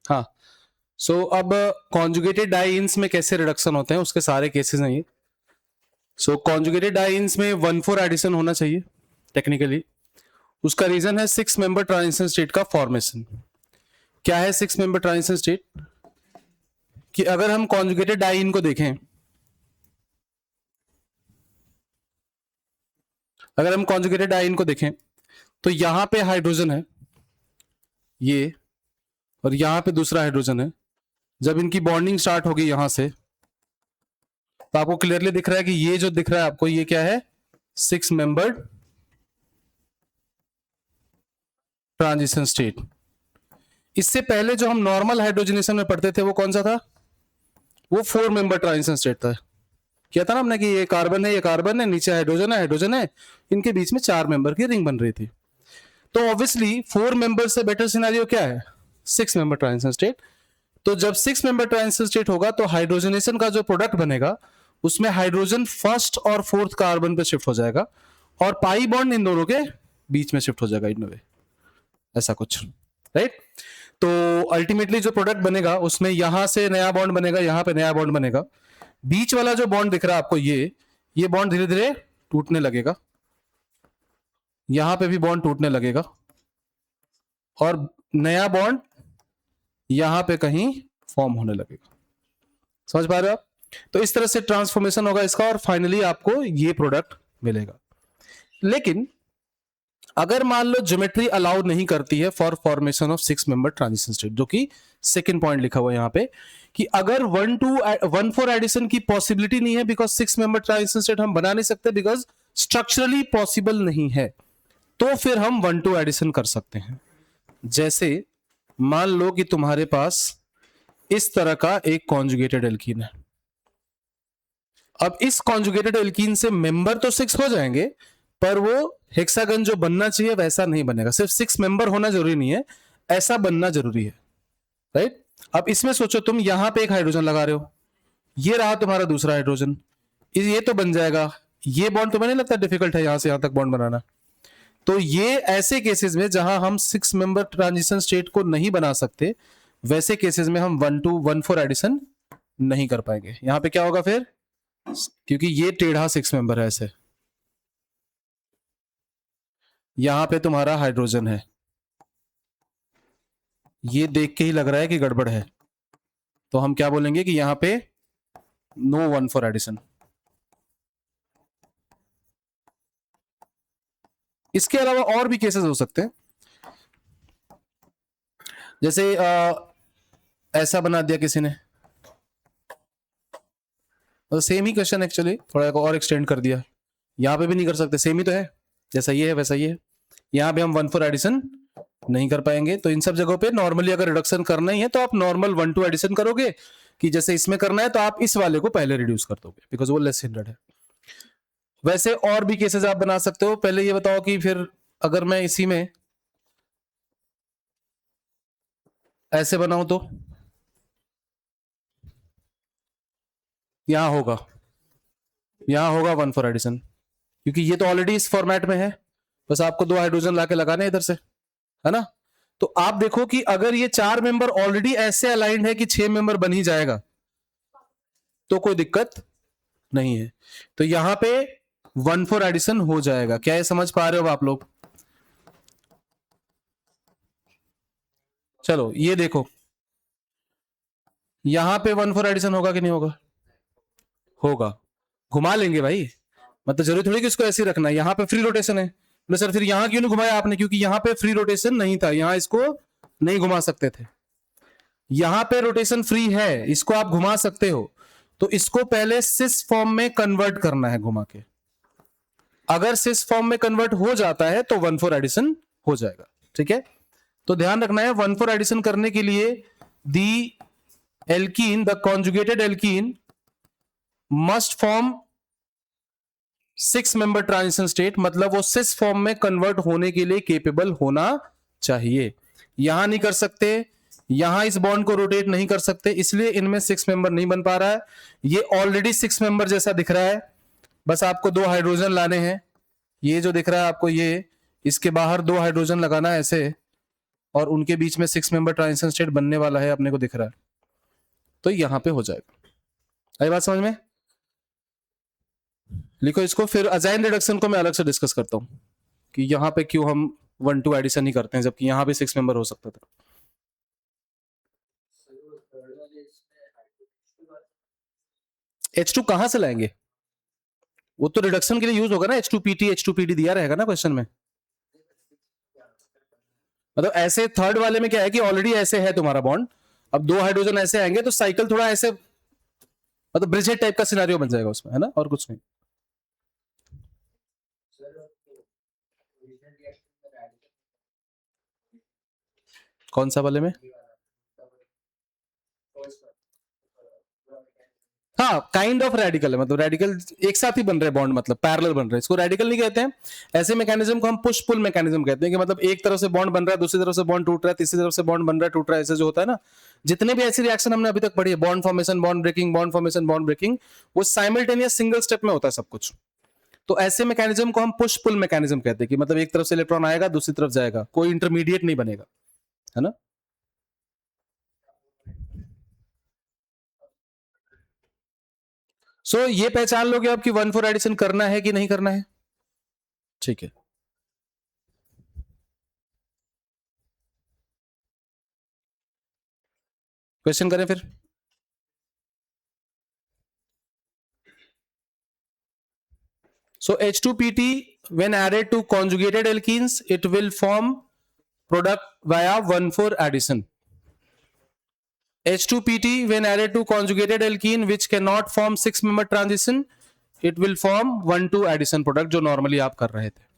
हाँ, सो अब conjugated dance में कैसे रिडक्शन होते हैं उसके सारे केसेस हैं ये। सो कॉन्जुगेटेड डाइन्स में 1,4 एडिशन होना चाहिए टेक्निकली। उसका रीजन है 6 मेंबर ट्रांजिशन स्टेट का फॉर्मेशन। क्या है 6 मेंबर ट्रांजिशन स्टेट? कि अगर हम कॉन्जुगेटेड डाइन को देखें, अगर हम कॉन्जुगेटेड डाइन को देखें तो यहां पे हाइड्रोजन है ये, और यहां पे दूसरा हाइड्रोजन है। जब इनकी बॉन्डिंग स्टार्ट होगी यहां से, तो आपको क्लियरली दिख रहा है कि ये जो दिख रहा है आपको, ये क्या है? 6 मेंबर्ड ट्रांजिशन स्टेट। इससे पहले जो हम नॉर्मल हाइड्रोजनेशन में पढ़ते थे वो कौन सा था? वो 4 मेंबर ट्रांजिशन स्टेट था। क्या था ना हमने कि ये कार्बन है, ये कार्बन है, नीचे हाइड्रोजन है, हाइड्रोजन है, इनके बीच में 4 मेंबर की रिंग बन रही थी। तो ऑब्वियसली 4 मेंबर से बेटर सिनेरियो क्या है? 6 मेंबर ट्रांजिशन स्टेट। तो जब 6 मेंबर ट्रांजिशन स्टेट होगा तो हाइड्रोजनेशन का जो प्रोडक्ट बनेगा उसमें हाइड्रोजन फर्स्ट और फोर्थ कार्बन पे शिफ्ट हो जाएगा और पाई बॉन्ड इन दोनों के बीच में शिफ्ट हो जाएगा इन वे, ऐसा कुछ, राइट? तो अल्टीमेटली जो प्रोडक्ट बनेगा उसमें यहां से नया बॉन्ड बनेगा, यहां पे नया बॉन्ड बनेगा। बीच वाला जो बॉन्ड दिख रहा है आपको, ये बॉन्ड धीरे धीरे टूटने लगेगा, यहां पे भी बॉन्ड टूटने लगेगा और नया बॉन्ड यहां पे कहीं फॉर्म होने लगेगा। समझ पा रहे हो आप? तो इस तरह से ट्रांसफॉर्मेशन होगा इसका और फाइनली आपको ये प्रोडक्ट मिलेगा। लेकिन अगर मान लो ज्योमेट्री अलाउ नहीं करती है for formation of 6 member transition state, जो कि सेकंड पॉइंट लिखा हुआ है यहां पे, कि अगर 1,4 एडिशन की पॉसिबिलिटी नहीं है बिकॉज 6 मेंबर ट्रांजिशन स्टेट हम बना नहीं सकते बिकॉज स्ट्रक्चरली पॉसिबल नहीं है, तो फिर हम 1,2 एडिशन कर सकते हैं। जैसे मान लो कि तुम्हारे पास इस तरह का एक कॉन्जुगेटेड एल्कीन है। अब इस कॉन्जुगेटेड एल्कीन से मेंबर तो 6 हो जाएंगे, पर वो हेक्सागन जो बनना चाहिए वैसा नहीं बनेगा। सिर्फ 6 मेंबर होना जरूरी नहीं है, ऐसा बनना जरूरी है, राइट? अब इसमें सोचो तुम यहां पे एक हाइड्रोजन लगा रहे हो, ये रहा तुम्हारा दूसरा हाइड्रोजन, ये तो बन जाएगा। ये बॉन्ड तुम्हें नहीं लगता डिफिकल्ट है यहां से यहां तक बॉन्ड बनाना? तो ये ऐसे केसेस में जहां हम 6 मेंबर ट्रांजिशन स्टेट को नहीं बना सकते, वैसे केसेस में हम 1,2 एडिशन नहीं कर पाएंगे। यहां पे क्या होगा फिर? क्योंकि ये टेढ़ा 6 मेंबर है ऐसे, यहां पे तुम्हारा हाइड्रोजन है, ये देख के ही लग रहा है कि गड़बड़ है, तो हम क्या बोलेंगे कि यहां पे नो 1,4 एडिशन। इसके अलावा और भी केसेस हो सकते हैं, जैसे ऐसा बना दिया किसी ने, तो सेम ही क्वेश्चन एक्चुअली थोड़ा और एक्सटेंड कर दिया। यहां पे भी नहीं कर सकते, सेम ही तो है, जैसा ये है वैसा ये है। यहां पे हम 1,4 एडिशन नहीं कर पाएंगे। तो इन सब जगहों पे नॉर्मली अगर रिडक्शन करना ही है तो आप नॉर्मल 1,2 एडिशन करोगे, कि जैसे इसमें करना है तो आप इस वाले को पहले रिड्यूस कर दोगे बिकॉज वो लेस हिंड्रेड है। वैसे और भी केसेस आप बना सकते हो। पहले ये बताओ कि फिर अगर मैं इसी में ऐसे बनाऊं तो यहां होगा 1,4 एडिशन, क्योंकि ये तो ऑलरेडी इस फॉर्मेट में है, बस आपको 2 हाइड्रोजन लाके लगाने इधर से, है ना? तो आप देखो कि अगर ये 4 मेंबर ऑलरेडी ऐसे अलाइंड है कि 6 मेंबर बन ही जाएगा, तो कोई दिक्कत नहीं है। तो यहां पे 1,4 एडिशन हो जाएगा। क्या ये समझ पा रहे हो आप लोग? चलो ये देखो, यहां पे 1,4 एडिशन होगा कि नहीं होगा? होगा। घुमा लेंगे भाई, मतलब जरूरी थोड़ी कि इसको ऐसे रखना है। यहां पे फ्री रोटेशन है, बोले सर फिर यहां क्यों नहीं घुमाया आपने? क्योंकि यहां पे फ्री रोटेशन नहीं था, यहां इसको नहीं घुमा सकते थे। यहां पे रोटेशन फ्री है, इसको आप घुमा सकते हो। तो इसको पहले सिस फॉर्म में कन्वर्ट करना है घुमा के। अगर सिस फॉर्म में कन्वर्ट हो जाता है तो 1,4 एडिशन हो जाएगा, ठीक है? तो ध्यान रखना है 1,4 एडिशन करने के लिए the alkene, the conjugated alkene must form 6 member transition state, मतलब वो सिस फॉर्म में कन्वर्ट होने के लिए केपेबल होना चाहिए। यहां नहीं कर सकते, यहां इस बॉन्ड को रोटेट नहीं कर सकते, इसलिए इनमें 6 मेंबर नहीं बन पा रहा है। ये ऑलरेडी 6 मेंबर जैसा दिख रहा है, बस आपको 2 हाइड्रोजन लाने हैं। ये जो दिख रहा है आपको, ये इसके बाहर 2 हाइड्रोजन लगाना है ऐसे, और उनके बीच में 6 मेंबर ट्रांजिशन स्टेट बनने वाला है, अपने को दिख रहा है, तो यहां पे हो जाएगा। आई बात समझ में? लिखो इसको, फिर अजाइन रिडक्शन को मैं अलग से डिस्कस करता हूं कि यहां पे क्यों हम 1-2 एडिशन ही करते हैं जबकि यहां भी 6 मेंबर हो सकता था। H2 कहां से लाएंगे? वो तो रिडक्शन के लिए यूज होगा ना, H2PT H2PD दिया रहेगा ना क्वेश्चन में। मतलब ऐसे थर्ड वाले में क्या है कि ऑलरेडी ऐसे है तुम्हारा बॉन्ड, अब 2 हाइड्रोजन ऐसे आएंगे तो साइकिल थोड़ा ऐसे, मतलब ब्रिजेट टाइप का सिनेरियो बन जाएगा उसमें, है ना, और कुछ नहीं। कौन सा वाले में? हाँ, काइंड ऑफ रेडिकल है, मतलब रेडिकल एक साथ ही बन रहे बॉन्ड, मतलब पैरेलल बन रहे हैं, इसको रेडिकल नहीं कहते हैं। ऐसे मैकेनिज्म को हम पुश पुल मैकेनिज्म कहते हैं कि मतलब एक तरफ से बॉन्ड बन रहा है, दूसरी तरफ से बॉन्ड टूट रहा है, तीसरी तरफ से बॉन्ड बन रहा है, टूट रहा है, ऐसे जो होता है ना, जितने भी ऐसी रिएक्शन हमने अभी तक पढ़ी है, bond formation, bond breaking, bond formation, bond breaking, वो साइमल्टेनियस सिंगल स्टेप में होता है सब कुछ। तो ऐसे मैकेनिज्म को हम पुश पुल मैकेनिज्म कहते हैं कि मतलब एक तरफ से इलेक्ट्रॉन आएगा, दूसरी तरफ जाएगा, कोई इंटरमीडिएट नहीं बनेगा, है ना। सो ये पहचान लोगे आप कि 1,4 एडिशन करना है कि नहीं करना है। ठीक है, क्वेश्चन करें फिर। So H2PT when added to conjugated alkenes, it will form product via 1,4 addition. H2PT when added to conjugated alkene which cannot form 6 member transition, it will form 1,2 addition product जो normally आप कर रहे थे।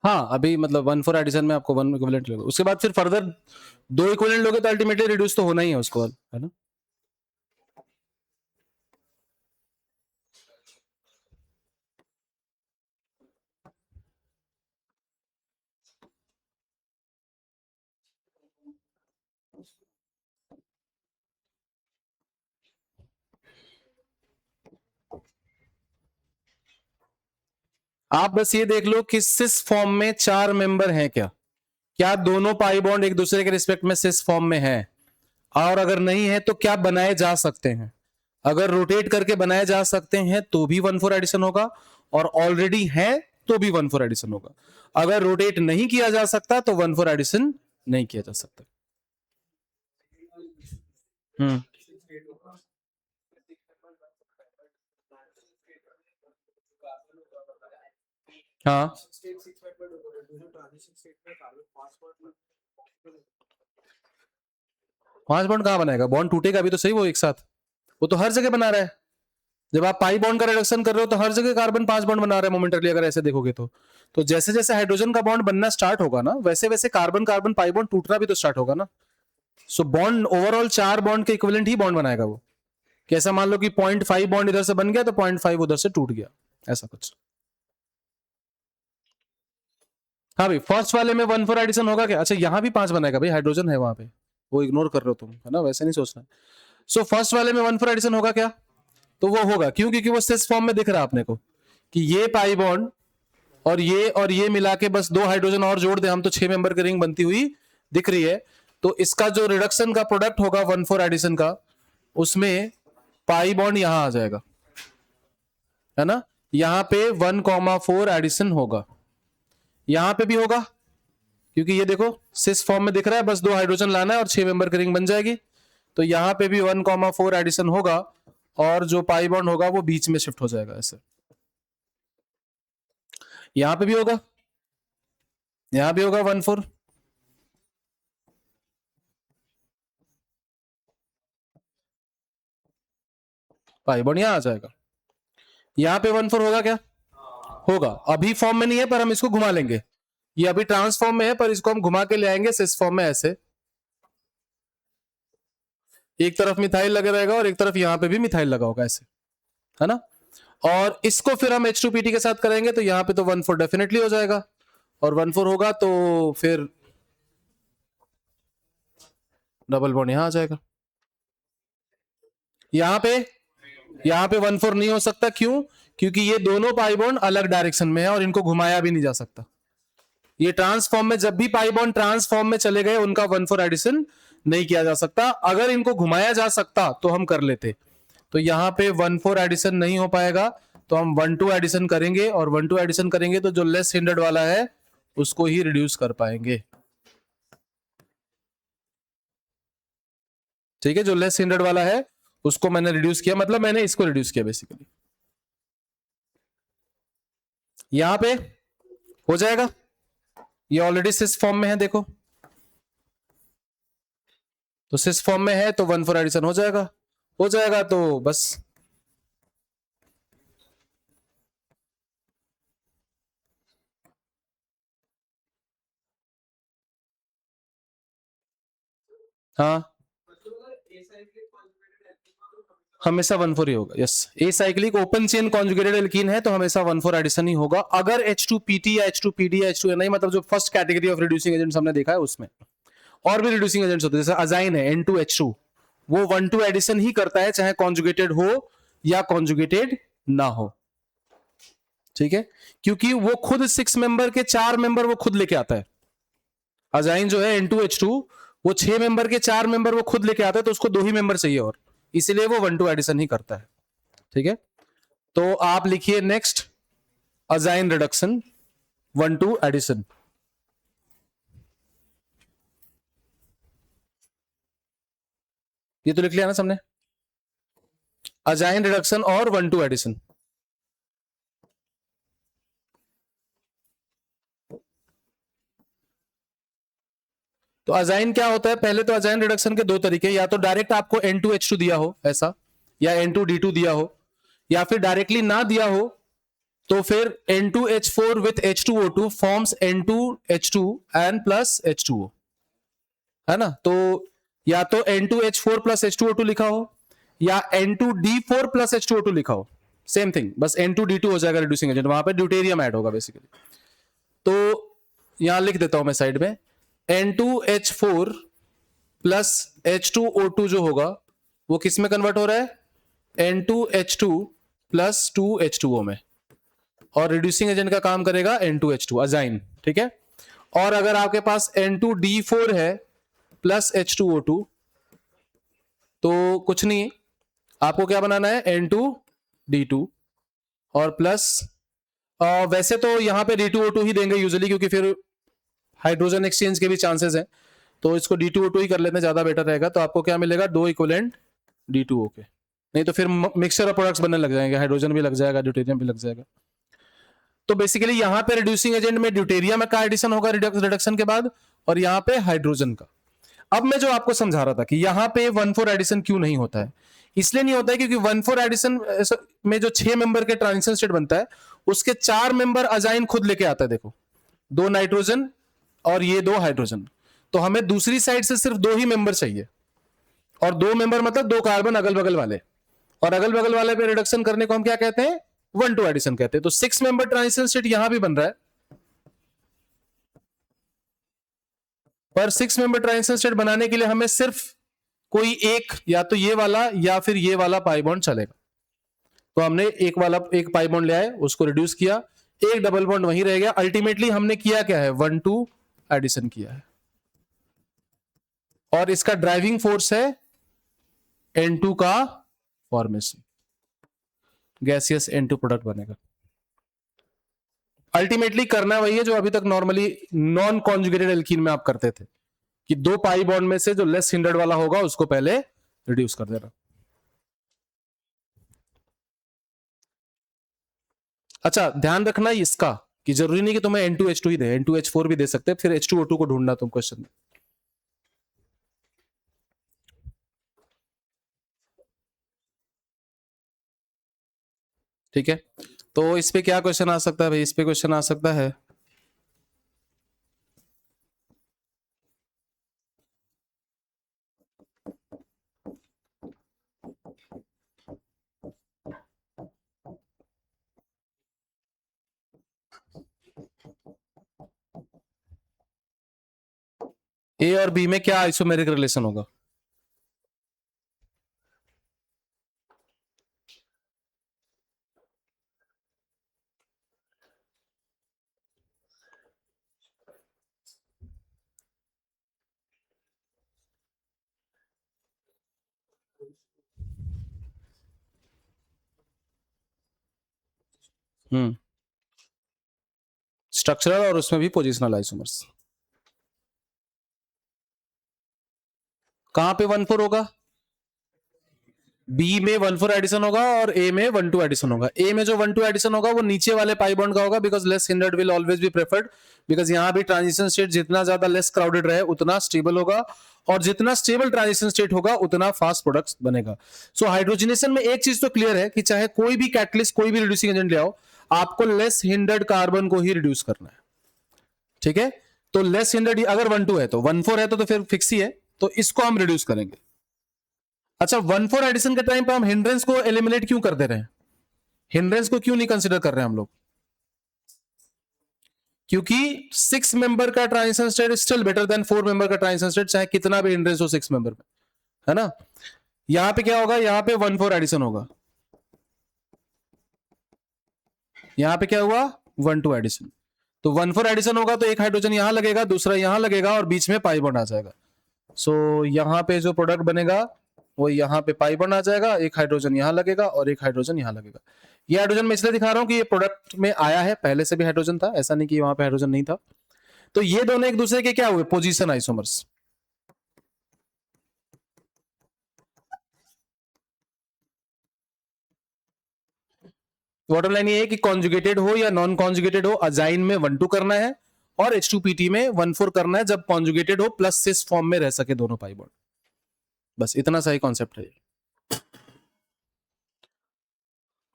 हाँ, अभी मतलब 1,4 एडिशन में आपको 1 इक्विवेलेंट लगेगा, उसके बाद फिर फर्दर 2 इक्विवेलेंट लोगे तो अल्टीमेटली रिड्यूस तो होना ही है उसको, है ना। आप बस ये देख लो कि सिस फॉर्म में 4 मेंबर हैं क्या, क्या दोनों पाई बॉन्ड एक दूसरे के रिस्पेक्ट में सिस फॉर्म में है, और अगर नहीं है तो क्या बनाए जा सकते हैं। अगर रोटेट करके बनाए जा सकते हैं तो भी 1,4 एडिशन होगा, और ऑलरेडी है तो भी 1,4 एडिशन होगा। अगर रोटेट नहीं किया जा सकता तो 1,4 एडिशन नहीं किया जा सकता। हम्म, हाँ, 5 बॉन्ड कहां बनाएगा, बॉन्ड टूटेगा भी तो सही वो एक साथ, वो तो हर जगह बना रहा है। जब आप पाई बॉन्ड का रिडक्शन कर रहे हो तो हर जगह कार्बन 5 बॉन्ड बना रहे हैं मोमेंटली, अगर ऐसे देखोगे तो जैसे जैसे हाइड्रोजन का बॉन्ड बनना स्टार्ट होगा ना, वैसे वैसे कार्बन कार्बन पाई बॉन्ड टूटना भी तो स्टार्ट होगा ना। सो बॉन्ड ओवरऑल 4 बॉन्ड के इक्विवेलेंट ही बॉन्ड बनाएगा वो। कैसा, मान लो कि 0.5 बॉन्ड इधर से बन गया तो 0.5 उधर से टूट गया, ऐसा कुछ। हाँ भाई, फर्स्ट वाले में 1,4 एडिशन होगा क्या? अच्छा, यहां भी 5 बनाएगा भाई, हाइड्रोजन है वहां पे, वो इग्नोर कर रहे हो तुम, है ना, वैसे नहीं सोचना। सो फर्स्ट वाले में 1,4 एडिशन होगा क्या? तो वो होगा, क्यों? क्योंकि वो सिस फॉर्म में दिख रहा है अपने को कि ये पाई बॉन्ड और ये मिला के बस 2 हाइड्रोजन और जोड़ दे हम तो 6 मेंबर की रिंग बनती हुई दिख रही है। तो इसका जो रिडक्शन का प्रोडक्ट होगा 1,4 एडिशन का, उसमें पाई बॉन्ड यहां आ जाएगा, है ना। यहां पे 1,4 एडिशन होगा, यहां पे भी होगा, क्योंकि ये देखो सिस फॉर्म में दिख रहा है, बस 2 हाइड्रोजन लाना है और 6 मेंबर की रिंग बन जाएगी। तो यहां पे भी 1,4 एडिशन होगा और जो पाई बॉन्ड होगा वो बीच में शिफ्ट हो जाएगा ऐसे। यहां पे भी होगा, यहां भी होगा 1,4, पाई बॉन्ड यहां आ जाएगा। यहां पे 1,4 होगा क्या? होगा। अभी फॉर्म में नहीं है पर हम इसको घुमा लेंगे, ये अभी ट्रांसफॉर्म में है पर इसको हम घुमा के ले आएंगे सिस फॉर्म में ऐसे। एक तरफ मिथाइल लगा रहेगा और एक तरफ यहां पे भी मिथाइल लगा होगा ऐसे, है ना। और इसको फिर हम H2PT के साथ करेंगे तो यहां पे तो 1,4 डेफिनेटली हो जाएगा, और 1,4 होगा तो फिर डबल बॉन्ड यहां आ जाएगा। यहां पे 1,4 नहीं हो सकता, क्यों? क्योंकि ये दोनों पाई बॉन्ड अलग डायरेक्शन में है और इनको घुमाया भी नहीं जा सकता। ये ट्रांसफॉर्म में जब भी पाई बॉन्ड ट्रांसफॉर्म में चले गए उनका 1,4 एडिशन नहीं किया जा सकता। अगर इनको घुमाया जा सकता तो हम कर लेते। तो यहां पे 1,4 एडिशन नहीं हो पाएगा, तो हम 1,2 एडिशन करेंगे, और 1,2 एडिशन करेंगे तो जो लेस हिंडर्ड वाला है उसको ही रिड्यूस कर पाएंगे। ठीक है, जो लेस हिंडर्ड वाला है उसको मैंने रिड्यूस किया, मतलब मैंने इसको रिड्यूस किया बेसिकली। यहां पे हो जाएगा, ये ऑलरेडी सिस फॉर्म में है देखो, तो सिस फॉर्म में है तो 1,4 एडिशन हो जाएगा, तो बस। हाँ, हमेशा 1,4 ही होगा, yes. A cyclic open chain conjugated alkene है तो हमेशा 1,4 एडिशन ही होगा। अगर H2PT या H2PD या H2NI, मतलब जो first category of reducing agents हमने देखा है उसमें और भी रिड्यूसिंग एजेंट्स होते हैं, जैसे अजाइन है N2H2, वो 1,2 एडिशन ही करता है चाहे कॉन्जुगेटेड हो या कॉन्जुगेटेड ना हो। ठीक है, क्योंकि वो खुद 6 मेंबर के 4 मेंबर वो खुद लेके आता है। अजाइन जो है N2H2, वो 6 मेंबर के 4 मेंबर वो खुद लेके आता है, तो उसको 2 ही मेंबर चाहिए, और इसीलिए वो 1,2 एडिशन ही करता है। ठीक है, तो आप लिखिए नेक्स्ट अजाइन रिडक्शन 1,2 एडिशन। ये तो लिख लिया ना सबने, अजाइन रिडक्शन और 1,2 एडिशन। तो अजाइन क्या होता है? पहले तो अजाइन रिडक्शन के 2 तरीके, या तो डायरेक्ट आपको N2H2 दिया हो ऐसा, या N2D2 दिया हो, या फिर डायरेक्टली ना दिया हो तो फिर N2H4 with H2O2 forms N2H2 and plus H2O, है ना। तो या तो N2H4 प्लस H2O2 लिखा हो, या N2D4 प्लस H2O2 लिखा हो, सेम थिंग, बस N2D2 हो जाएगा रिड्यूसिंग एजेंट, वहां पे ड्यूटेरियम ऐड होगा बेसिकली। तो यहां लिख देता हूं मैं साइड में, N2H4 प्लस H2O2 जो होगा वो किस में कन्वर्ट हो रहा है? N2H2 प्लस 2H2O में, और रिड्यूसिंग एजेंट का काम करेगा N2H2 अजाइन। ठीक है, और अगर आपके पास N2D4 है प्लस H2O2, तो कुछ नहीं, आपको क्या बनाना है? N2D2 और प्लस, वैसे तो यहां पे D2O2 ही देंगे यूजुअली, क्योंकि फिर हाइड्रोजन एक्सचेंज के भी चांसेस हैं, तो इसको D2O2 ही कर लेते हैं, ज्यादा बेटर रहेगा। तो आपको क्या मिलेगा? 2 इक्विवेलेंट D2O के, नहीं तो फिर मिक्सचर ऑफ प्रोडक्ट्स बनने लग जाएंगे, हाइड्रोजन भी लग जाएगा, ड्यूटेरियम भी लग जाएगा। तो बेसिकली यहां पे रिड्यूसिंग एजेंट में ड्यूटेरियम का एडिशन होगा रिडक्शन के बाद, और यहां पे हाइड्रोजन का। अब मैं जो आपको समझा रहा था कि यहां पे 1,4 एडिशन क्यों नहीं होता है, इसलिए नहीं होता है क्योंकि 1,4 एडिशन में जो 6 मेंबर के ट्रांजिशन स्टेट बनता है उसके 4 मेंबर अजाइन खुद लेके आता है। देखो 2 नाइट्रोजन और ये 2 हाइड्रोजन, तो हमें दूसरी साइड से सिर्फ 2 ही मेंबर चाहिए, और 2 मेंबर मतलब 2 कार्बन अगल बगल वाले, और अगल बगल वाले पे रिडक्शन करने को हम क्या कहते हैं, 1,2 एडिशन कहते हैं। तो 6 मेंबर ट्रांजिशन स्टेट यहां भी बन रहा है, पर 6 मेंबर ट्रांजिशन स्टेट बनाने के लिए हमें सिर्फ कोई एक, या तो ये वाला या फिर ये वाला पाई बॉन्ड चलेगा। तो हमने एक पाई बॉन्ड ले आए, उसको रिड्यूस किया, एक डबल बॉन्ड वहीं रह गया। अल्टीमेटली हमने किया क्या है, 1,2 एडिशन किया है, और इसका ड्राइविंग फोर्स है N2 का फॉर्मेशन, गैसियस N2 प्रोडक्ट बनेगा। अल्टीमेटली करना वही है जो अभी तक नॉर्मली नॉन कॉन्जुगेटेड एल्कीन में आप करते थे, कि 2 पाई बॉन्ड में से जो लेस हिंडर्ड वाला होगा उसको पहले रिड्यूस कर देना। अच्छा, ध्यान रखना इसका कि जरूरी नहीं कि तुम्हें N2H2 ही दे, N2H4 भी दे सकते हैं, फिर H2O2 को ढूंढना तुम क्वेश्चन में। ठीक है, तो इस पे क्या क्वेश्चन आ सकता है भाई, इस पे क्वेश्चन आ सकता है ए और बी में क्या आइसोमेरिक रिलेशन होगा। स्ट्रक्चरल और उसमें भी पोजिशनल आइसोमर्स। कहां पे 1,4 होगा, बी में 1,4 एडिशन होगा और ए में 1,2 एडिशन होगा। ए में जो 1,2 एडिशन होगा वो नीचे वाले पाई बॉन्ड का होगा, because less hindered will always be preferred, because यहां भी ट्रांजिशन स्टेट जितना ज्यादा लेस क्राउडेड रहे उतना स्टेबल होगा, और जितना स्टेबल ट्रांजिशन स्टेट होगा उतना फास्ट प्रोडक्ट्स बनेगा। सो हाइड्रोजनेशन में एक चीज तो क्लियर है कि चाहे कोई भी कैटलिस्ट, कोई भी रिड्यूसिंग एजेंट ले आओ, आपको लेस हिंडर्ड कार्बन को ही रिड्यूस करना है। ठीक है, तो लेस हिंडर्ड अगर 1,2 है तो 1,4 है तो फिर फिक्स ही है, तो इसको हम रिड्यूस करेंगे। अच्छा, 1,4 एडिशन के टाइम पे हम हिंड्रेंस को एलिमिनेट क्यों कर दे रहे हैं, हिंड्रेंस को क्यों नहीं कंसीडर कर रहे हैं हम लोग, क्योंकि 6 मेंबर का transition state still better than 4 member का ट्रांजिशन स्टेट, चाहे कितना भी हिंड्रेंस हो 6 मेंबर में, है ना। यहां पे क्या होगा, यहां पे 1,4 एडिशन होगा, यहां पे क्या हुआ 1,2 एडिशन, तो 1,4 एडिशन होगा तो एक हाइड्रोजन यहां लगेगा, दूसरा यहां लगेगा, और बीच में पाई बॉन्ड आ जाएगा। सो यहां पे जो प्रोडक्ट बनेगा वो यहां पे पाई बॉन्ड आ जाएगा, एक हाइड्रोजन यहां लगेगा और एक हाइड्रोजन यहां लगेगा। ये हाइड्रोजन मैं इसलिए दिखा रहा हूं कि ये प्रोडक्ट में आया है, पहले से भी हाइड्रोजन था, ऐसा नहीं कि वहां पे हाइड्रोजन नहीं था। तो ये दोनों एक दूसरे के क्या हुए, पोजीशन आइसोमर्स। बॉटम लाइन ये है कि कॉन्जुगेटेड हो या नॉन कॉन्जुगेटेड हो, अजाइन में 1,2 करना है और H2PT में 1,4 करना है, जब कॉन्जुगेटेड हो प्लस सिस फॉर्म में रह सके दोनों पाई बॉन्ड। बस इतना सही कॉन्सेप्ट है।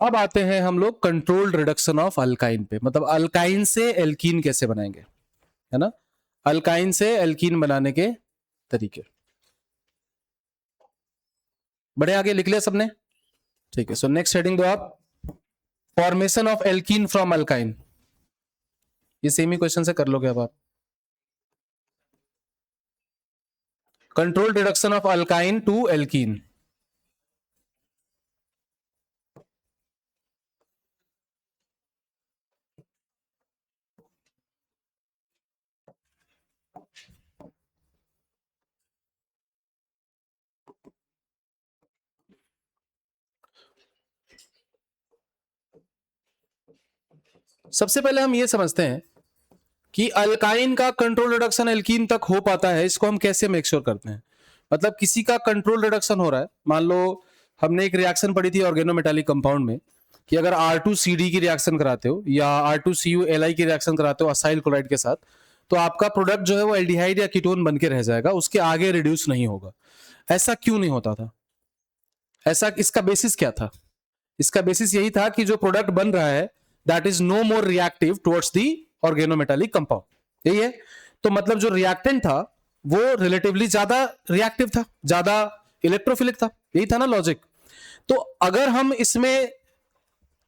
अब आते हैं हम लोग कंट्रोल्ड रिडक्शन ऑफ अल्काइन पे, मतलब अल्काइन से एल्कीन कैसे बनाएंगे, है ना, अल्काइन से एल्कीन बनाने के तरीके। बड़े आगे लिख लिया सबने, ठीक है। सो नेक्स्ट हेडिंग दो आप, formation of alkene from alkyne. ये सेम ही क्वेश्चन से कर लोगे अब आप। Controlled reduction of alkyne to alkene. सबसे पहले हम ये समझते हैं कि अल्काइन का कंट्रोल रिडक्शन एल्कीन तक हो पाता है, इसको हम कैसे मेक श्योर करते हैं। मतलब किसी का कंट्रोल रिडक्शन हो रहा है, मान लो हमने एक रिएक्शन पढ़ी थी ऑर्गेनोमेटालिक कंपाउंड में, कि अगर R2CD की रिएक्शन कराते हो या R2CuLi की रिएक्शन कराते हो असाइल क्लोराइड के साथ, तो आपका प्रोडक्ट जो है वो एल्डिहाइड या कीटोन बन के रह जाएगा, उसके आगे रिड्यूस नहीं होगा। ऐसा क्यों नहीं होता था, ऐसा इसका बेसिस क्या था? इसका बेसिस यही था कि जो प्रोडक्ट बन रहा है that is no more reactive towards the organometallic compound, यही है। तो मतलब जो रिएक्टेंट था वो रिलेटिवली ज्यादा रिएक्टिव था, ज्यादा इलेक्ट्रोफिलिक था, यही था ना लॉजिक। तो अगर हम इसमें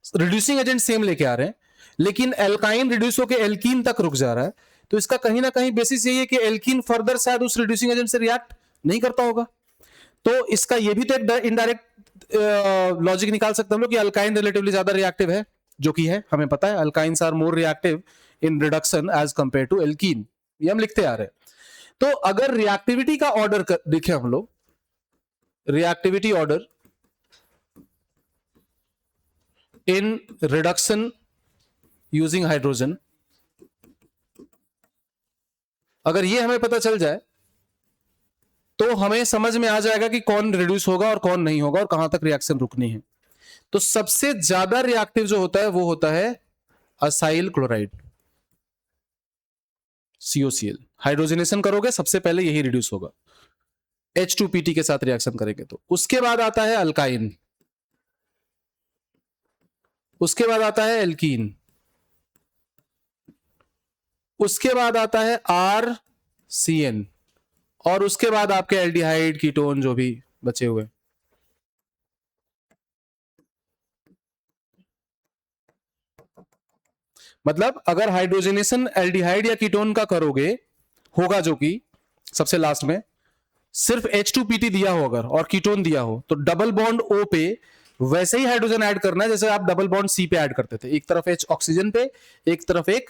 रिड्यूसिंग एजेंट सेम लेके आ रहे हैं लेकिन एल्काइन रिड्यूस होकर एल्कीन तक रुक जा रहा है, तो इसका कहीं ना कहीं बेसिस यही है कि एल्कीन फर्दर शायद उस रिड्यूसिंग एजेंट से रिएक्ट नहीं करता होगा। तो इसका ये भी तो एक इनडायरेक्ट लॉजिक निकाल सकते हम लोग कि अल्काइन रिलेटिवली ज्यादा रिएक्टिव है, जो कि है, हमें पता है alkynes are more reactive in reduction as compare to alkene, ये हम लिखते आ रहे हैं। तो अगर रिएक्टिविटी का ऑर्डर देखें हम लोग, reactivity order in reduction using hydrogen, अगर ये हमें पता चल जाए तो हमें समझ में आ जाएगा कि कौन रिड्यूस होगा और कौन नहीं होगा और कहां तक रिएक्शन रुकनी है। तो सबसे ज्यादा रिएक्टिव जो होता है वो होता है असाइल क्लोराइड, COCl। हाइड्रोजनेशन करोगे सबसे पहले यही रिड्यूस होगा, H2PT के साथ रिएक्शन करेंगे तो। उसके बाद आता है अल्काइन, उसके बाद आता है एल्कीन, उसके बाद आता है RCN, और उसके बाद आपके एल्डिहाइड कीटोन जो भी बचे हुए। मतलब अगर हाइड्रोजनेशन एल्डिहाइड या कीटोन का करोगे होगा, जो कि सबसे लास्ट में सिर्फ H2PT दिया हो अगर और कीटोन दिया हो, तो डबल बॉन्ड O पे वैसे ही हाइड्रोजन ऐड करना है जैसे आप डबल बॉन्ड C पे ऐड करते थे, एक तरफ H ऑक्सीजन पे, एक तरफ एक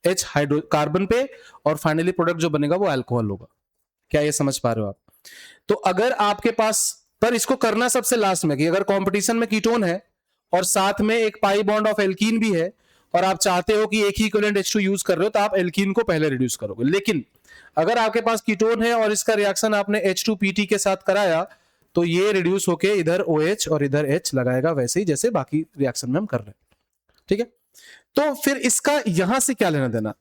H हाइड्रो कार्बन पे, और फाइनली प्रोडक्ट जो बनेगा वो अल्कोहल होगा। क्या ये समझ पा रहे हो आप? तो अगर आपके पास, पर इसको करना सबसे लास्ट में, कि अगर कंपटीशन में कीटोन है और साथ में एक पाई बॉन्ड ऑफ एल्कीन भी है और आप चाहते हो कि एक ही इक्विवेलेंट H2 यूज कर रहे हो, तो आप एल्कीन को पहले रिड्यूस करोगे। लेकिन अगर आपके पास कीटोन है और इसका रिएक्शन आपने H2PT के साथ कराया, तो ये रिड्यूस होके इधर OH और इधर H लगाएगा, वैसे ही जैसे बाकी रिएक्शन में हम कर रहे हैं। ठीक है, तो फिर इसका यहां से क्या लेना देना?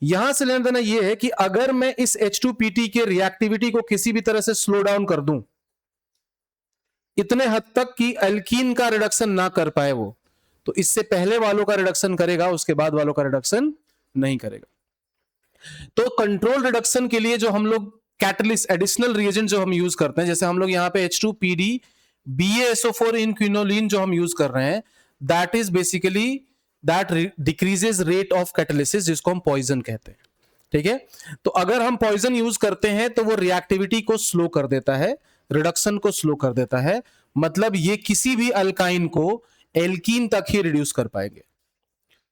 यहां से लेना देना यह है कि अगर मैं इस H2PT के रिएक्टिविटी को किसी भी तरह से स्लो डाउन कर दूं इतने हद तक कि एल्कीन का रिडक्शन ना कर पाए वो, तो इससे पहले वालों का रिडक्शन करेगा, उसके बाद वालों का रिडक्शन नहीं करेगा। तो कंट्रोल रिडक्शन के लिए जो हम लोग कैटलिस्ट एडिशनल रिएजेंट जो हम यूज करते हैं, जैसे हम लोग यहां पे H2PD BaSO4 इन क्विनोलिन जो हम यूज कर रहे हैं, that is basically that decreases rate of catalysis, जिसको हम पॉइजन कहते हैं। ठीक है, तो अगर हम पॉइजन यूज करते हैं तो वो रिएक्टिविटी को स्लो कर देता है, रिडक्शन को स्लो कर देता है। मतलब ये किसी भी अल्काइन को एल्कीन तक ही रिड्यूस कर पाएंगे।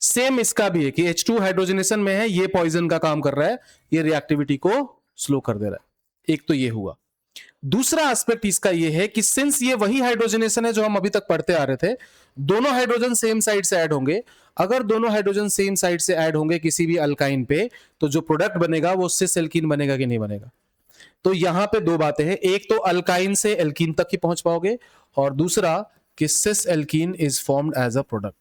सेम इसका भी है कि H2 हाइड्रोजनेशन में है, ये पॉइजन का काम कर रहा है, ये रिएक्टिविटी को स्लो कर दे रहा है। एक तो ये हुआ। दूसरा एस्पेक्ट इसका ये है कि सिंस ये वही हाइड्रोजनेशन है जो हम अभी तक पढ़ते आ रहे थे, दोनों हाइड्रोजन सेम साइड से ऐड होंगे। अगर दोनों हाइड्रोजन सेम साइड से ऐड होंगे किसी भी अल्काइन पे, तो जो प्रोडक्ट बनेगा वो सिस एल्कीन बनेगा कि नहीं बनेगा? तो यहां पे दो बातें हैं, एक तो अल्काइन से एल्कीन तक ही पहुंच पाओगे, और दूसरा कि cis alkene is formed as a product.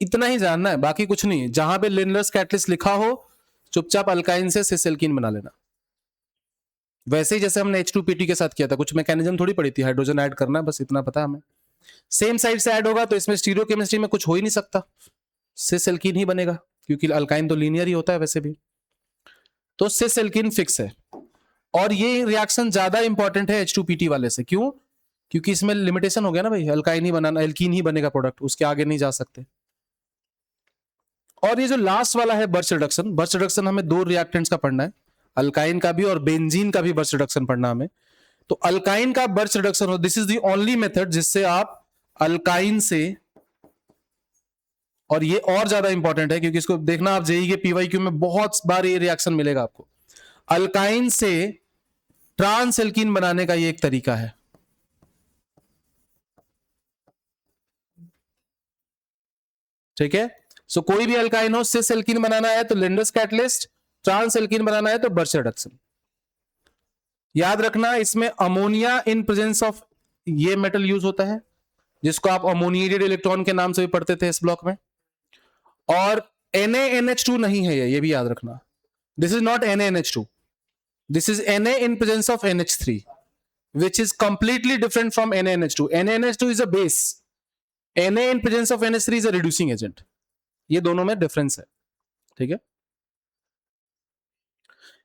इतना ही जानना है, बाकी कुछ नहीं। जहां पे लिनरस कैटलिस्ट लिखा हो, चुपचाप अल्काइन से सिस एल्कीन बना लेना। वैसे ही जैसे हमने H2PT के साथ किया था, कुछ मैकेनिज्म थोड़ी पड़ी थी, हाइड्रोजन ऐड करना, बस इतना पता हमें। सेम साइड से ऐड होगा तो इसमें स्टीरियोकेमिस्ट्री में कुछ हो ही नहीं सकता, सिस एल्कीन ही बनेगा, क्योंकि अल्काइन तो लीनियर ही होता है वैसे भी। तो सिस एल्कीन फिक्स है। और ये रिएक्शन ज्यादा इंपॉर्टेंट है H2PT वाले से। क्यों? क्योंकि इसमें लिमिटेशन हो गया ना भाई, अल्काइन ही बनाना, एल्कीन ही बनेगा प्रोडक्ट, उसके आगे नहीं जा सकते। और ये जो लास्ट वाला है बर्च रिडक्शन, बर्च रिडक्शन हमें दो रिएक्टेंट्स का पढ़ना है, अल्काइन का भी और बेंजीन का भी बर्च रिडक्शन पढ़ना हमें। तो अल्काइन का बर्च रिडक्शन हो, this is the only method जिससे आप अल्काइन से, और ये और ज्यादा इंपॉर्टेंट है क्योंकि इसको देखना आप जेई के PYQ में बहुत बार ये रिएक्शन मिलेगा आपको, अल्काइन से ट्रांस एल्कीन बनाने का ये एक तरीका है। ठीक है, सो कोई भी अल्काइन हो, सिस एल्कीन बनाना है तो लिंडस कैटलिस्ट, ट्रांस एल्कीन बनाना है तो बर्च रिडक्शन। याद रखना इसमें अमोनिया इन प्रेजेंस ऑफ ये मेटल यूज होता है, जिसको आप अमोनिएटेड इलेक्ट्रॉन के नाम से भी पढ़ते थे इस ब्लॉक में। और NaNH2 नहीं है ये भी याद रखना। This is not NaNH2, this is Na in presence of NH3, which is completely different from NaNH2. NaNH2 is a base. Na in presence of NH3 is a reducing agent. ये दोनों में difference है, ठीक है।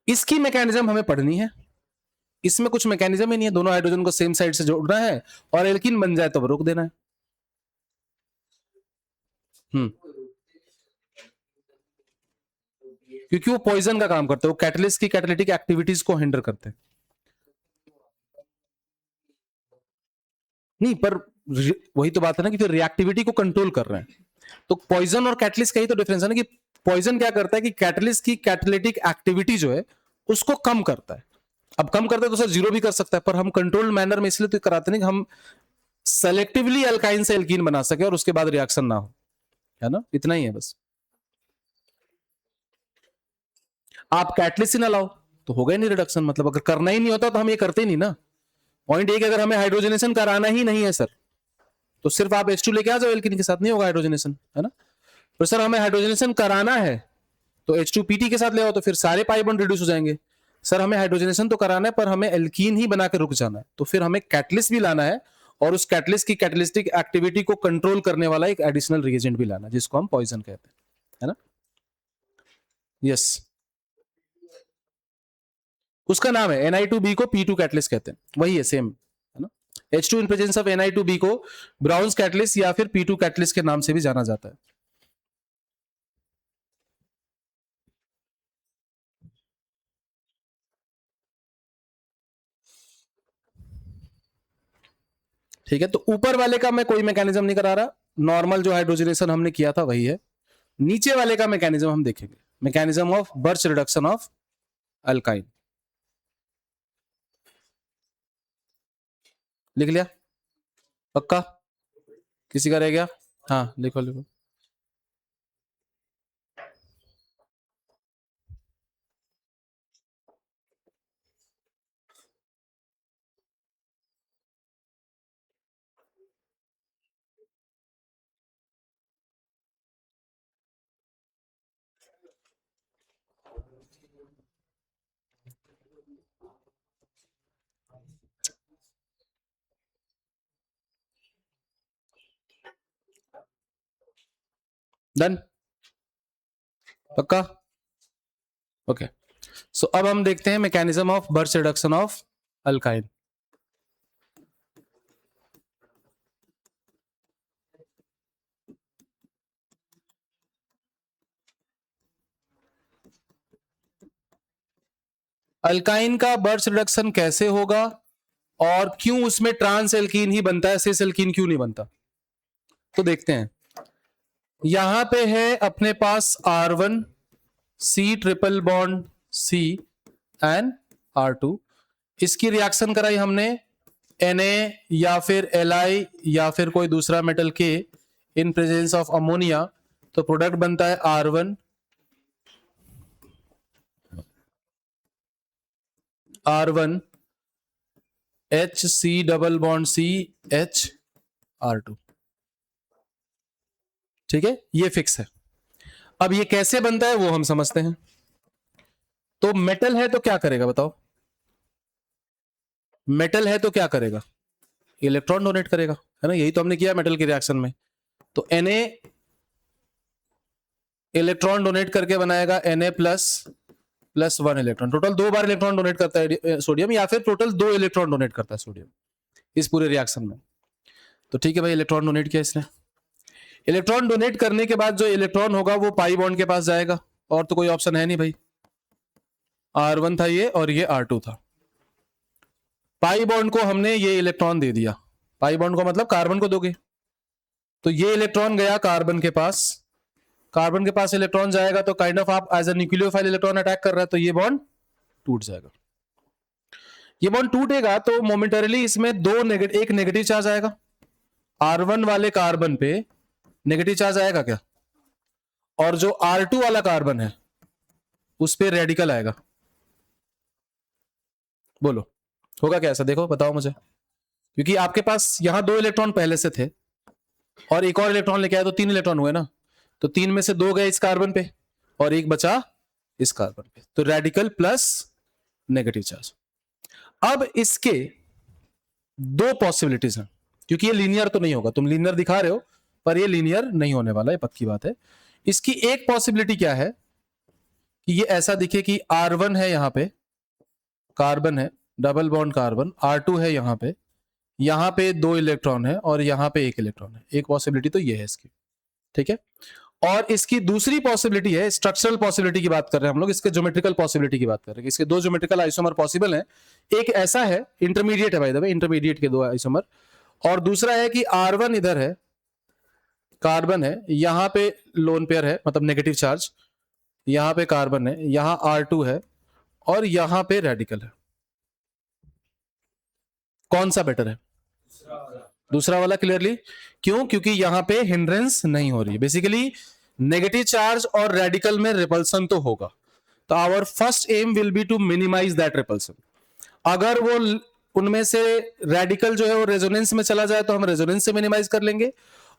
इसकी mechanism हमें पढ़नी है। इसमें कुछ मैकेनिज्म ही नहीं है, दोनों हाइड्रोजन को सेम साइड से जोड़ना है और एल्कीन बन जाए तो रोक देना है। क्योंकि वो पॉइजन का काम करते हैं, वो कैटलिस्ट की कैटालिटिक एक्टिविटीज को हिंडर करते हैं। नहीं, पर वही तो बात है ना कि फिर रिएक्टिविटी को कंट्रोल कर रहे हैं। तो पॉइजन और कैटलिस्ट का ही तो डिफरेंस है ना, कि पॉइजन क्या करता है कि कैटलिस्ट की कैटालिटिक एक्टिविटी जो है उसको कम करता है। अब कम करता है तो सर जीरो भी कर सकता है, पर हम कंट्रोल्ड मैनर में इसलिए तो कराते नहीं कि हम सेलेक्टिवली अल्काइन से एल्कीन बना सके और उसके बाद रिएक्शन ना हो, है ना, इतना ही है बस। आप कैटलिस्ट ही ना लाओ तो होगा ही नहीं रिडक्शन, मतलब अगर करना ही नहीं होता तो हम ये करते ही नहीं ना। पॉइंट एक, अगर हमें हाइड्रोजनेशन कराना ही नहीं है सर, तो सिर्फ आप H2 लेके आ जाओ एल्कीन के साथ, नहीं होगा हाइड्रोजनेशन, है ना। तो सर हमें हाइड्रोजनेशन कराना है तो H2PT के साथ ले आओ, तो फिर सारे पाई बॉन्ड रिड्यूस हो जाएंगे। सर हमें हाइड्रोजनेशन तो कराना है पर हमें एल्कीन ही बना के रुक जाना है, तो फिर हमें कैटलिस्ट भी लाना है और उस कैटलिस्ट की कैटलिस्टिक एक्टिविटी को कंट्रोल करने वाला एक एडिशनल रिएजेंट भी लाना है, जिसको हम पॉइजन कहते हैं, है ना। यस, उसका नाम है Ni2B को P2 कैटलिस्ट कहते हैं, वही है सेम, है ना। H2 in presence of Ni2B को ब्राउन्स कैटलिस्ट या फिर P2 कैटलिस्ट के नाम से भी जाना जाता है। ठीक है, तो ऊपर वाले का मैं कोई मैकेनिज्म नहीं करा रहा, नॉर्मल जो हाइड्रोजनेशन हमने किया था वही है। नीचे वाले का मैकेनिज्म हम देखेंगे, mechanism of birch reduction of alkyne. लिख लिया पक्का? किसी का रह गया? हाँ लिखो लिखो। डन, पक्का? ओके, सो अब हम देखते हैं mechanism of birch reduction of alkyne. Alkyne का बर्च रिडक्शन कैसे होगा और क्यों उसमें ट्रांस एल्कीन ही बनता है, सिस एल्कीन क्यों नहीं बनता, तो देखते हैं। यहां पे है अपने पास R1 C triple bond C and R2, इसकी रिएक्शन कराई हमने Na या फिर Li या फिर कोई दूसरा मेटल के इन प्रेजेंस ऑफ अमोनिया, तो प्रोडक्ट बनता है R1 HC double bond C H R2, ठीक है, ये फिक्स है। अब ये कैसे बनता है वो हम समझते हैं। तो मेटल है तो क्या करेगा बताओ, मेटल है तो क्या करेगा, इलेक्ट्रॉन डोनेट करेगा, है ना, यही तो हमने किया मेटल के रिएक्शन में। तो Na इलेक्ट्रॉन डोनेट करके बनाएगा Na प्लस 1 इलेक्ट्रॉन, टोटल 2 बार इलेक्ट्रॉन डोनेट करता है सोडियम, या फिर टोटल 2 इलेक्ट्रॉन डोनेट करता है सोडियम इस पूरे रिएक्शन में। तो ठीक है भाई, इलेक्ट्रॉन डोनेट किया इसने। इलेक्ट्रॉन डोनेट करने के बाद जो इलेक्ट्रॉन होगा वो पाई बॉन्ड के पास जाएगा, और तो कोई ऑप्शन है नहीं भाई। R1 था ये और ये R2 था। पाई बॉन्ड को हमने ये इलेक्ट्रॉन दे दिया, पाई बॉन्ड को मतलब कार्बन को दोगे, तो ये इलेक्ट्रॉन गया कार्बन के पास, कार्बन के पास इलेक्ट्रॉन जाएगा तो काइंड ऑफ आप as a nucleophile electron attack कर रहा है, तो ये बॉन्ड टूट जाएगा। ये बॉन्ड टूटेगा तो मोमेंटरीली इसमें एक नेगेटिव चार्ज आएगा, R1 वाले कार्बन पे नेगेटिव चार्ज आएगा क्या, और जो R2 वाला कार्बन है उस पे रेडिकल आएगा। बोलो होगा क्या ऐसा, देखो बताओ मुझे, क्योंकि आपके पास यहां 2 इलेक्ट्रॉन पहले से थे, और एक और इलेक्ट्रॉन लेके आया तो 3 इलेक्ट्रॉन हुए ना, तो 3 में से 2 गए इस कार्बन पे और एक बचा इस कार्बन पे, तो रेडिकल प्लस नेगेटिव चार्ज। अब इसके दो पॉसिबिलिटीज हैं, क्योंकि ये लीनियर तो नहीं होगा, तुम लीनियर दिखा रहे हो पर ये लीनियर नहीं होने वाला है, पक्की बात है। इसकी एक पॉसिबिलिटी क्या है कि ये ऐसा दिखे कि R1 है यहां पे, कार्बन है, डबल बॉन्ड कार्बन, R2 है यहां पे 2 इलेक्ट्रॉन है और यहां पे 1 इलेक्ट्रॉन है। एक पॉसिबिलिटी तो ये है इसकी, ठीक है। और इसकी दूसरी पॉसिबिलिटी है, स्ट्रक्चरल पॉसिबिलिटी की बात कर रहे हैं हम लोग, इसके ज्योमेट्रिकल पॉसिबिलिटी की बात कर रहे हैं। इसके दो ज्योमेट्रिकल आइसोमर पॉसिबल है, एक ऐसा है, इंटरमीडिएट है बाय द वे, इंटरमीडिएट के दो आइसोमर, और दूसरा है कि R1 इधर है, कार्बन है, यहां पे लोन पेयर है, मतलब नेगेटिव चार्ज, यहां पे कार्बन है, यहां R2 है और यहां पे रेडिकल है। कौन सा बेटर है? दूसरा वाला क्लियरली। क्यों? क्योंकि यहां पे हिंड्रेंस नहीं हो रही है। बेसिकली नेगेटिव चार्ज और रेडिकल में रिपल्सन तो होगा, तो our first aim will be to minimize that repulsion. अगर वो उनमें से रेडिकल जो है वो रेजोनेंस में चला जाए तो हम रेजोनेंस से मिनिमाइज कर लेंगे,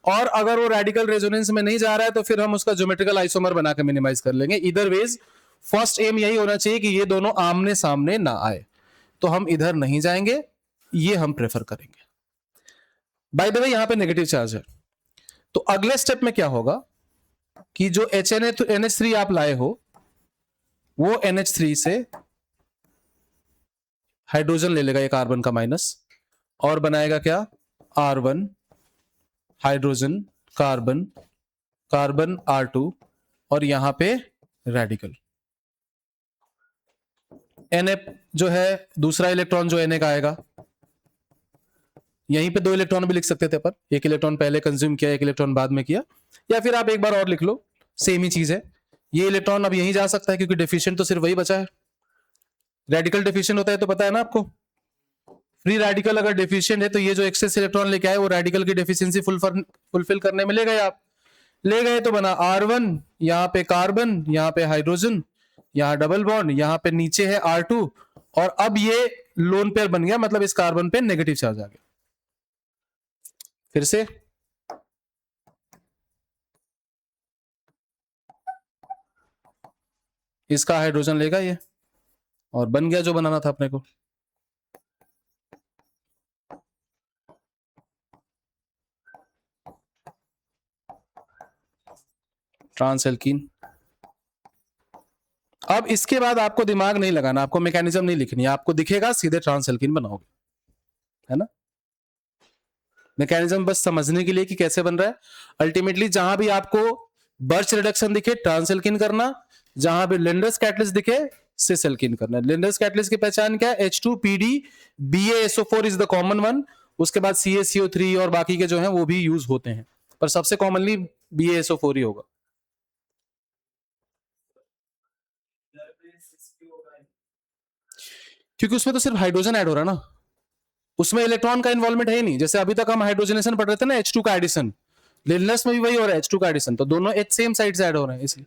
और अगर वो रेडिकल रेजोनेंस में नहीं जा रहा है तो फिर हम उसका ज्योमेट्रिकल आइसोमर बनाकर मिनिमाइज कर लेंगे। इधर वेज फर्स्ट एम यही होना चाहिए कि ये दोनों आमने सामने ना आए, तो हम इधर नहीं जाएंगे, ये हम प्रेफर करेंगे। बाय द वे यहां पे नेगेटिव चार्ज है, तो अगले स्टेप में क्या होगा कि जो NH3 आप लाए हो वो NH3 से हाइड्रोजन ले लेगा, ये कार्बन का माइनस, और बनाएगा क्या? R1 hydrogen carbon, carbon R2, और यहां पे रेडिकल Na जो है दूसरा इलेक्ट्रॉन जो Na का आएगा, यहीं पे 2 इलेक्ट्रॉन भी लिख सकते थे अपन, एक इलेक्ट्रॉन पहले कंज्यूम किया, एक इलेक्ट्रॉन बाद में किया, या फिर आप एक बार और लिख लो, सेम ही चीज है। ये इलेक्ट्रॉन अब यहीं जा सकता है क्योंकि डेफिशिएंट तो सिर्फ वही बचा है। रेडिकल डेफिशिएंट होता है तो पता है ना आपको, फ्री रेडिकल अगर डेफिशिएंट है तो ये जो एक्सेस इलेक्ट्रॉन लेके आए वो रेडिकल की डेफिशिएंसी फुलफिल करने में ले गए। आप ले गए तो बना R1, यहाँ पे कार्बन, यहाँ पे हाइड्रोजन, यहाँ डबल बॉन्ड, यहाँ पे नीचे है R2, और अब ये लोन पेयर बन गया, मतलब इस कार्बन पे नेगेटिव चार्ज आ गया। फिर से इसका हाइड्रोजन लेगा ये, और बन गया जो बनाना था अपने को। Trans alkene. अब इसके बाद आपको दिमाग नहीं लगाना, आपको मैकेनिज्म नहीं लिखनी, आपको दिखेगा सीधे ट्रांस एल्कीन बनाओगे, है ना। मैकेनिज्म बस समझने के लिए कि कैसे बन रहा है। अल्टीमेटली जहां भी आपको बर्च रिडक्शन दिखे ट्रांस एल्कीन करना, जहां भी लिंडर्स कैटलिस्ट दिखे सिस एल्कीन करना। लिंडर्स कैटलिस्ट की पहचान क्या है? H2PD, BaSO4 is the common one, उसके बाद CaCO3 और बाकी के जो हैं वो भी यूज होते हैं, पर सबसे कॉमनली BaSO4 ही होगा। क्योंकि उसमें तो सिर्फ हाइड्रोजन ऐड हो रहा है ना, उसमें इलेक्ट्रॉन का इन्वॉल्वमेंट है ही नहीं। जैसे अभी तक हम हाइड्रोजनेशन पढ़ रहे थे ना, H2 का एडिशन, लिनस में भी वही हो रहा है, H2 का एडिशन, तो दोनों H सेम साइड से ऐड हो रहे हैं, इसलिए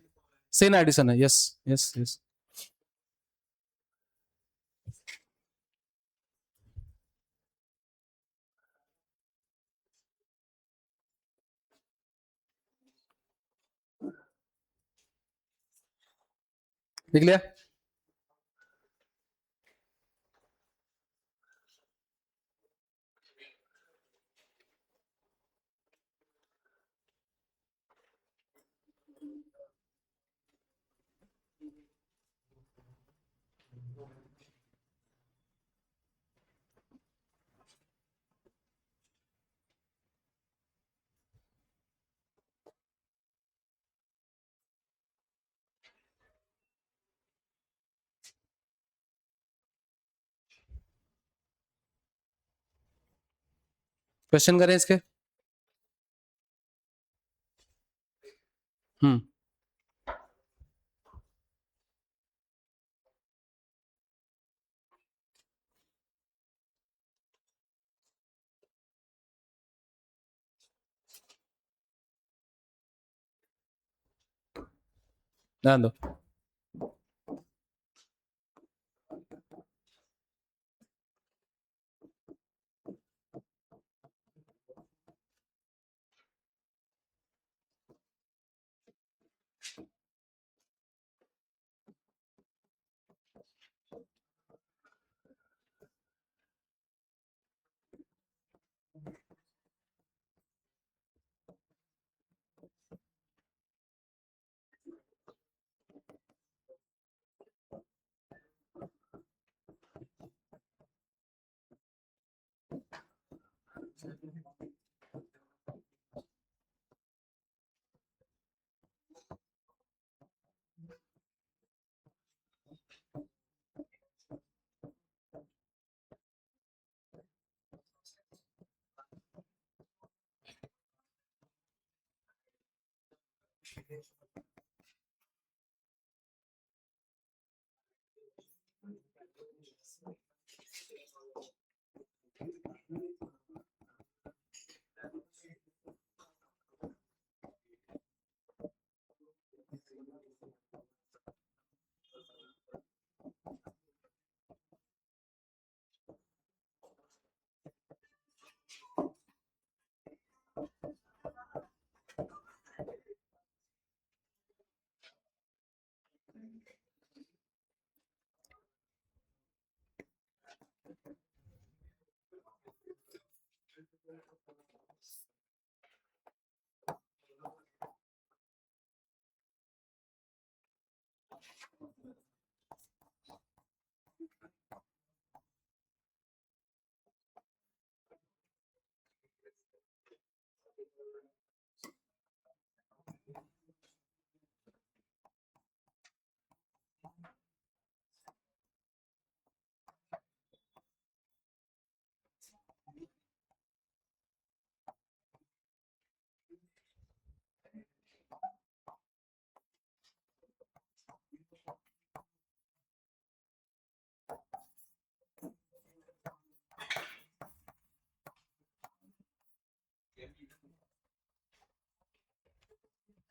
सेम एडिशन है। Yes yes yes. लिख लिया? क्वेश्चन करें इसके। हम्म। ध्यान दो।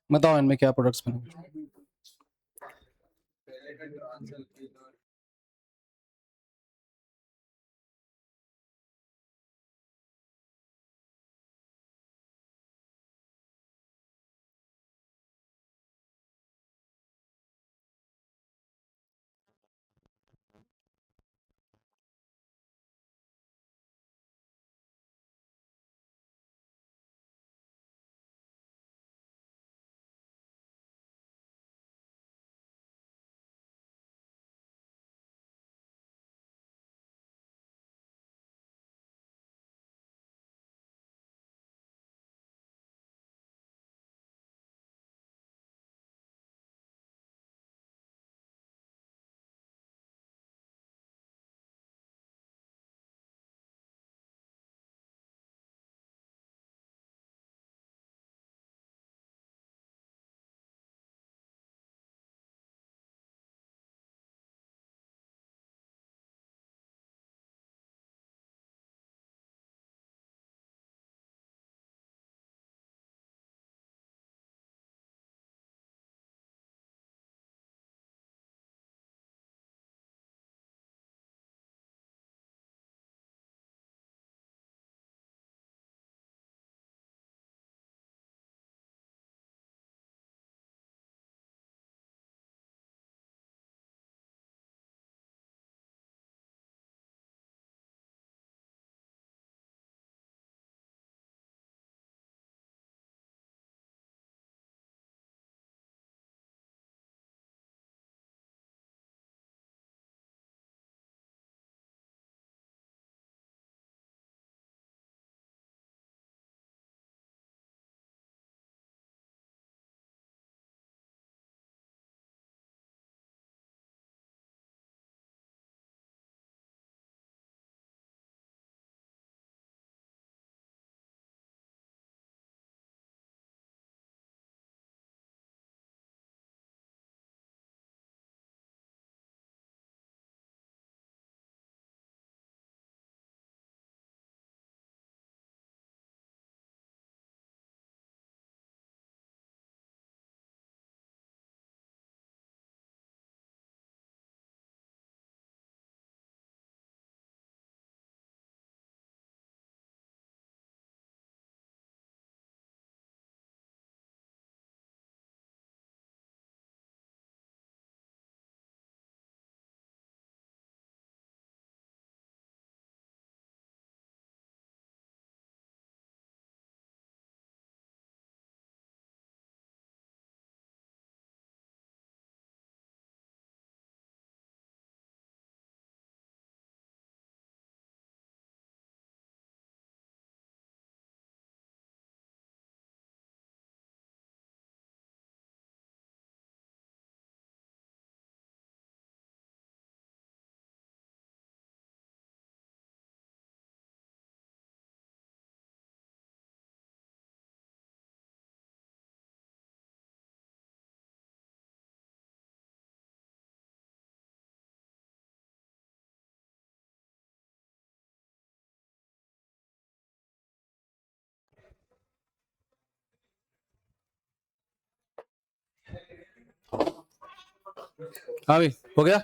बताओ इनमें क्या प्रोडक्ट्स बनेंगे। हाँ भाई हो गया।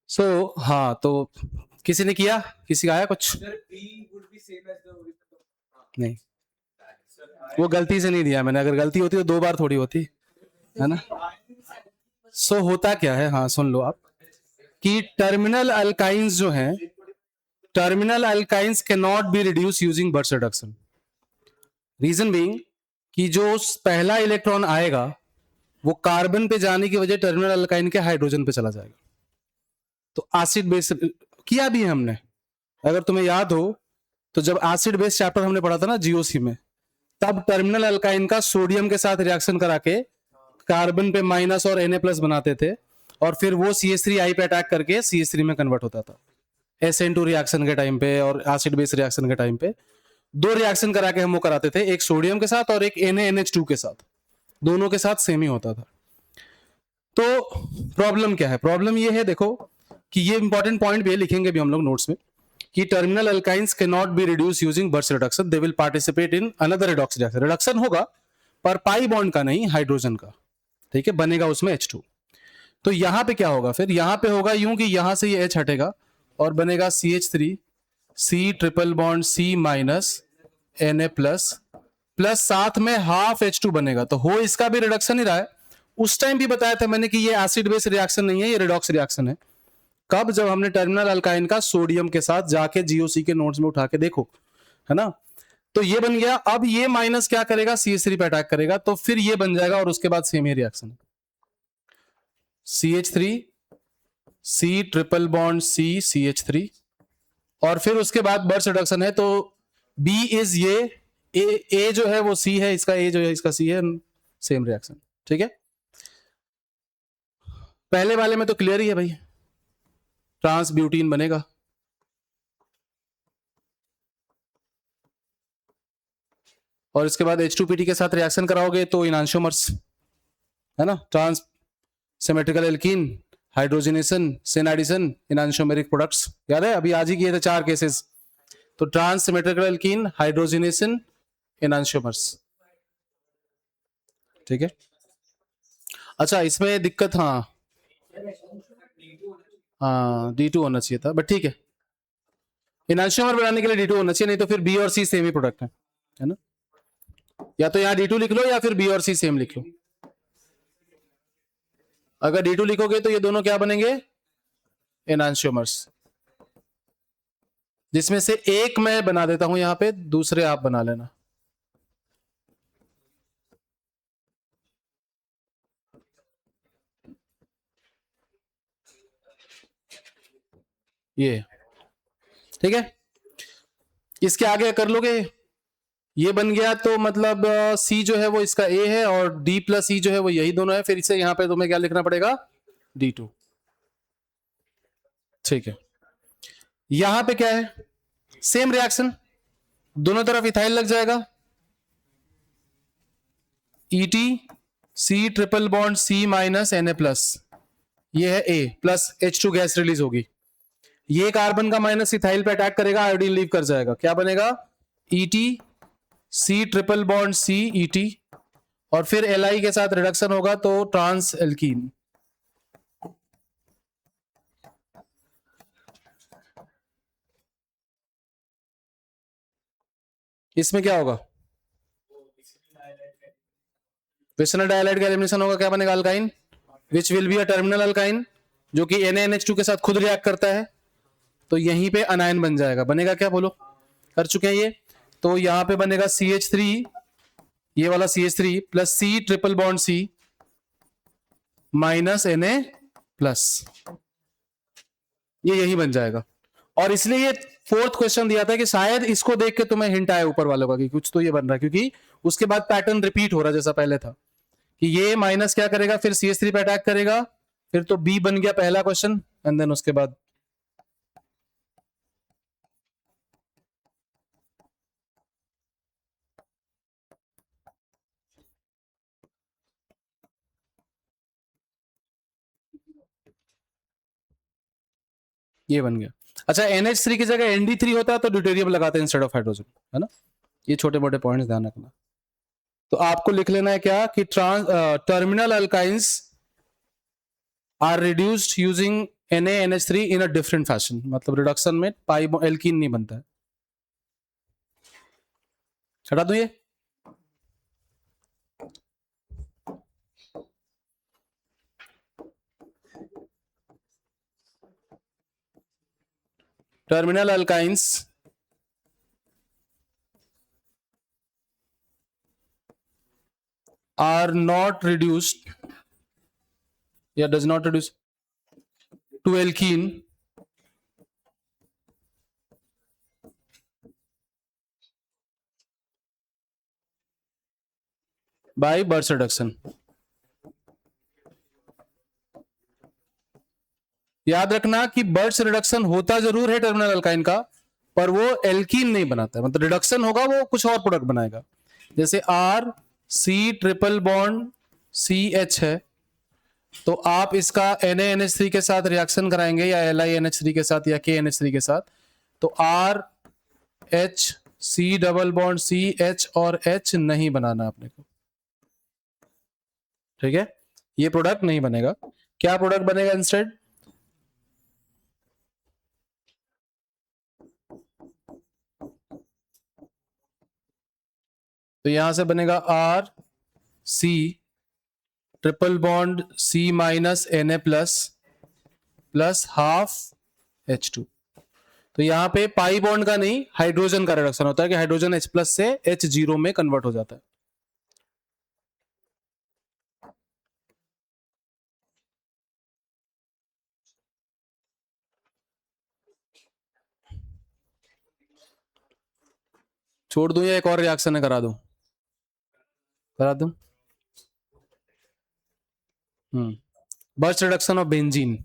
सो हाँ, तो किसी ने किया, किसी का आया कुछ? नहीं, वो गलती से नहीं दिया मैंने, अगर गलती होती तो 2 बार थोड़ी होती है ना। सो होता क्या है, हाँ सुन लो आप, कि टर्मिनल अल्काइंस जो हैं, terminal alkynes can not be reduce using Birch reduction. Reason being कि जो पहला इलेक्ट्रॉन आएगा वो कार्बन पे जाने की वजह टर्मिनल अल्काइन के हाइड्रोजन पे चला जाएगा। तो एसिड बेस किया भी है हमने, अगर तुम्हें याद हो तो जब एसिड बेस चैप्टर हमने पढ़ा था ना जीओसी में, तब टर्मिनल अल्काइन का सोडियम के साथ रिएक्शन करा के कार्बन पे माइनस और Na प्लस बनाते थे, और फिर वो CH3I पे अटैक करके CH3 में कन्वर्ट होता था। SN2 रिएक्शन के टाइम पे और एसिड बेस रिएक्शन के टाइम पे 2 रिएक्शन करा के हम वो कराते थे, एक सोडियम के साथ और एक NaNH2 के साथ, दोनों के साथ सेम ही होता था। तो प्रॉब्लम क्या है, प्रॉब्लम ये है देखो कि ये इंपॉर्टेंट पॉइंट भी है, लिखेंगे भी हम लोग नोट्स में, कि terminal alkynes can not be reduce using Birch reduction, they will participate in another redox reaction. Reduction होगा पर पाई बॉन्ड का नहीं, हाइड्रोजन का, ठीक है, बनेगा उसमें H2। तो यहां पे क्या होगा, फिर यहां पे होगा यूं कि यहां से ये H हटेगा और बनेगा CH3 C triple bond C minus Na plus plus साथ में हाफ H2 बनेगा। तो हो इसका भी रिडक्शन ही रहा है। उस टाइम भी बताया था मैंने कि ये एसिड बेस रिएक्शन नहीं है, ये रिडॉक्स रिएक्शन है। कब? जब हमने टर्मिनल अल्काइन का सोडियम के साथ जाके जीओसी के नोट्स में उठा के देखो, है ना। तो ये बन गया। अब ये माइनस क्या करेगा, CH3 पे अटैक करेगा, तो फिर ये बन जाएगा और उसके बाद सेम ही reaction, CH3 C triple bond C CH3, और फिर उसके बाद बर्च रिडक्शन है, तो B इज ये A जो है वो C है, इसका A जो है इसका C है, सेम रिएक्शन, ठीक है। पहले वाले में तो क्लियर ही है भाई, ट्रांस ब्यूटीन बनेगा, और इसके बाद H2PT के साथ रिएक्शन कराओगे तो इनांशियोमर्स, है ना, trans symmetrical alkene, hydrogenation, cyanidation, enantiomeric products, याद है अभी आज ही किए थे 4 केसेस। तो ट्रांस सिमेट्रिकल एल्कीन, हाइड्रोजनेशन, इनांशियोमर्स, ठीक है। अच्छा इसमें दिक्कत, हाँ हाँ D2 होना चाहिए था, बट ठीक है, इनांशियोमर बनाने के लिए D2 होना चाहिए, नहीं तो फिर B और C सेम ही प्रोडक्ट है ना। या तो यहाँ D2 लिख लो या फिर B और C सेम लिख लो। अगर D2 लिखोगे तो ये दोनों क्या बनेंगे, एनांशियोमर्स, जिसमें से एक मैं बना देता हूं यहां पे, दूसरे आप बना लेना। ये ठीक है, इसके आगे कर लोगे, ये बन गया, तो मतलब C जो है वो इसका A है और D प्लस E जो है वो यही दोनों है, फिर इसे यहां पे तुम्हें क्या लिखना पड़ेगा, D2, ठीक है। यहां पे क्या है, सेम रिएक्शन, दोनों तरफ इथाइल लग जाएगा, ET C triple bond C minus Na plus, ये है A plus H2 gas release होगी, ये कार्बन का माइनस इथाइल पे अटैक करेगा, आयोडीन लीव कर जाएगा, क्या बनेगा, ET C triple bond C ET, और फिर Li के साथ रिडक्शन होगा तो ट्रांस एल्कीन। इसमें क्या होगा, विशनल डाइलाइट का एलिमिनेशन होगा, क्या बनेगा, alkyne, which will be a terminal alkyne, जो कि NaNH2 के साथ खुद रिएक्ट करता है, तो यहीं पे अनायन बन जाएगा, बनेगा क्या, बोलो, कर चुके हैं ये। तो यहां पे बनेगा CH3, ये वाला CH3 plus C triple bond C minus Na plus, ये यही बन जाएगा। और इसलिए ये 4th क्वेश्चन दिया था कि शायद इसको देख के तुम्हें हिंट आया ऊपर वालों का कि कुछ तो ये बन रहा है, क्योंकि उसके बाद पैटर्न रिपीट हो रहा है जैसा पहले था, कि ये माइनस क्या करेगा, फिर CH3 पे अटैक करेगा, फिर तो B बन गया पहला क्वेश्चन, एंड देन उसके बाद ये बन गया। अच्छा NH3 की जगह ND3 होता तो ड्यूटेरियम लगाते इंस्टेड ऑफ हाइड्रोजन, है ना, ये छोटे मोटे पॉइंट्स ध्यान रखना। तो आपको लिख लेना है क्या कि terminal alkynes are reduced using NaNH3 in a different fashion, मतलब रिडक्शन में पाई एल्कीन नहीं बनता है। हटा दो ये। Terminal alkynes are not reduced, yeah, does not reduce to alkene by Birch reduction। याद रखना कि बर्च रिडक्शन होता जरूर है टर्मिनल अल्काइन का, पर वो एल्कीन नहीं बनाता है, मतलब रिडक्शन होगा वो कुछ और प्रोडक्ट बनाएगा। जैसे R C triple bond CH है, तो आप इसका NaNH3 के साथ रिएक्शन कराएंगे या LiNH3 के साथ या KNH3 के साथ, तो RH C double bond CH और H नहीं बनाना अपने को, ठीक है, ये प्रोडक्ट नहीं बनेगा। क्या प्रोडक्ट बनेगा इंस्टेड? तो यहां से बनेगा RC triple bond C minus Na plus half H2। तो यहां पे पाई बॉन्ड का नहीं, हाइड्रोजन का रिडक्शन होता है कि हाइड्रोजन H+ से H0 में कन्वर्ट हो जाता है। छोड़ दूं या एक और रिएक्शन है करा दूं? करा दूं। Birch reduction of benzene.